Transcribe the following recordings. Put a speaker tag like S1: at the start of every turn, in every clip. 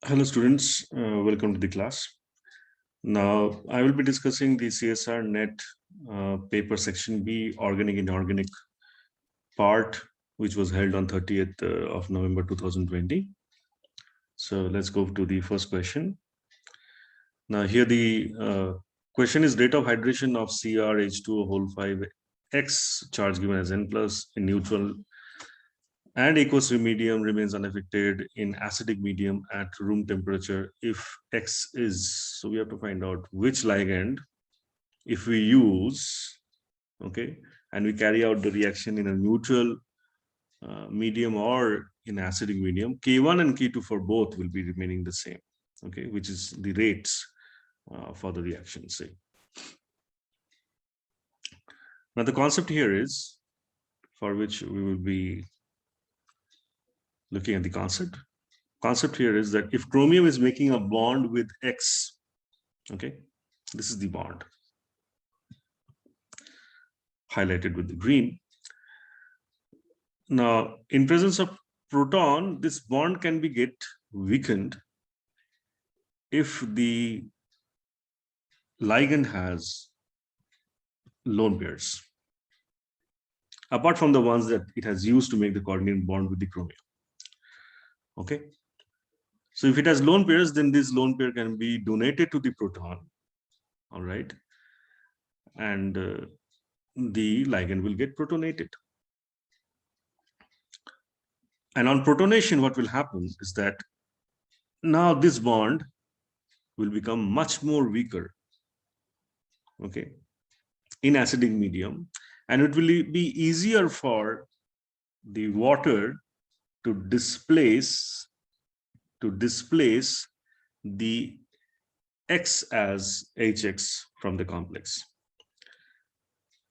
S1: Hello students, welcome to the class. Now I will be discussing the CSR net paper section B organic inorganic part, which was held on 30th of November 2020. So let's go to the first question. Now here the question is rate of hydration of CrH2O whole 5x charge given as N plus in neutral and aqueous medium remains unaffected in acidic medium at room temperature if X is, so we have to find out which ligand, if we use, okay, and we carry out the reaction in a neutral medium or in acidic medium, K1 and K2 for both will be remaining the same, okay, which is the rates for the reaction, say. Now the concept here is, for which we will be looking at the concept here is that if chromium is making a bond with X, okay, this is the bond highlighted with the green. Now, in presence of proton, this bond can be get weakened if the ligand has lone pairs, apart from the ones that it has used to make the coordinate bond with the chromium. Okay. So if it has lone pairs, then this lone pair can be donated to the proton. All right. And the ligand will get protonated. And on protonation, what will happen is that now this bond will become much more weaker, okay, in acidic medium, and it will be easier for the water to displace the X as HX from the complex.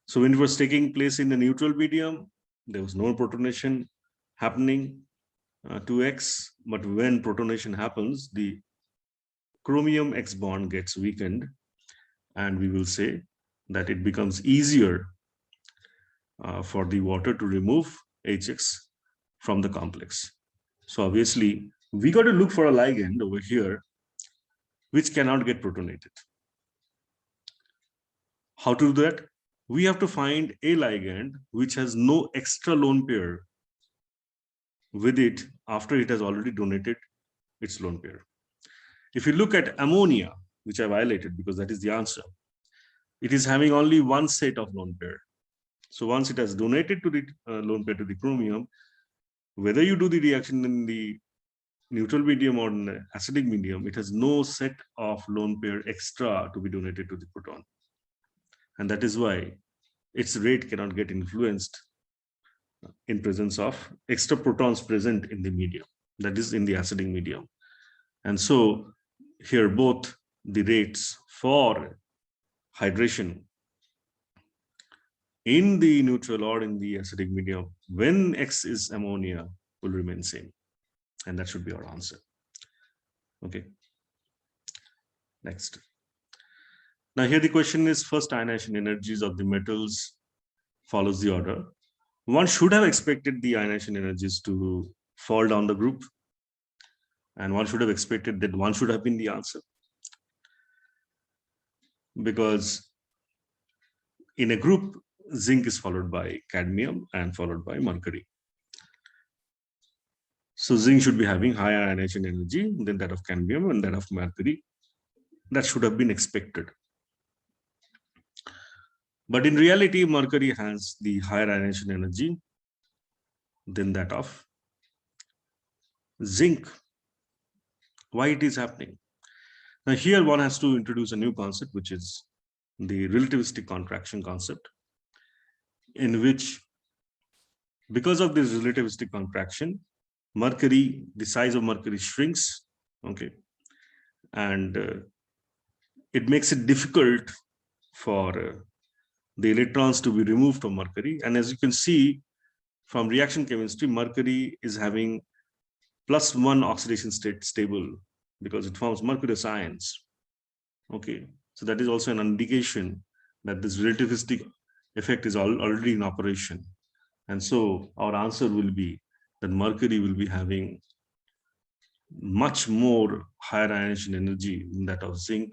S1: So when it was taking place in the neutral medium, there was no protonation happening to X, but when protonation happens, the chromium X bond gets weakened, and we will say that it becomes easier for the water to remove HX from the complex. So obviously, we got to look for a ligand over here which cannot get protonated. How to do that? We have to find a ligand which has no extra lone pair with it after it has already donated its lone pair. If you look at ammonia, which I've highlighted because that is the answer, it is having only one set of lone pair. So once it has donated to the lone pair to the chromium, whether you do the reaction in the neutral medium or in acidic medium, it has no set of lone pair extra to be donated to the proton. And that is why its rate cannot get influenced in presence of extra protons present in the medium, that is in the acidic medium. And so here both the rates for hydration in the neutral or in the acidic medium when X is ammonia will remain same. And that should be our answer. Okay. Next. Now here the question is first ionization energies of the metals follows the order. One should have expected the ionization energies to fall down the group, and one should have expected that one should have been the answer, because in a group, zinc is followed by cadmium and followed by mercury. So zinc should be having higher ionization energy than that of cadmium and that of mercury. That should have been expected. But in reality, mercury has the higher ionization energy than that of zinc. Why it is happening? Now here one has to introduce a new concept, which is the relativistic contraction concept, in which because of this relativistic contraction, mercury, the size of mercury shrinks, okay, and it makes it difficult for the electrons to be removed from mercury. And as you can see from reaction chemistry, mercury is having +1 oxidation state stable because it forms mercurous ions. Okay, so that is also an indication that this relativistic effect is already in operation. And so our answer will be that mercury will be having much more higher ionization energy than that of zinc,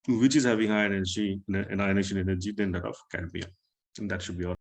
S1: which is having higher energy and ionization energy than that of cadmium. And that should be all.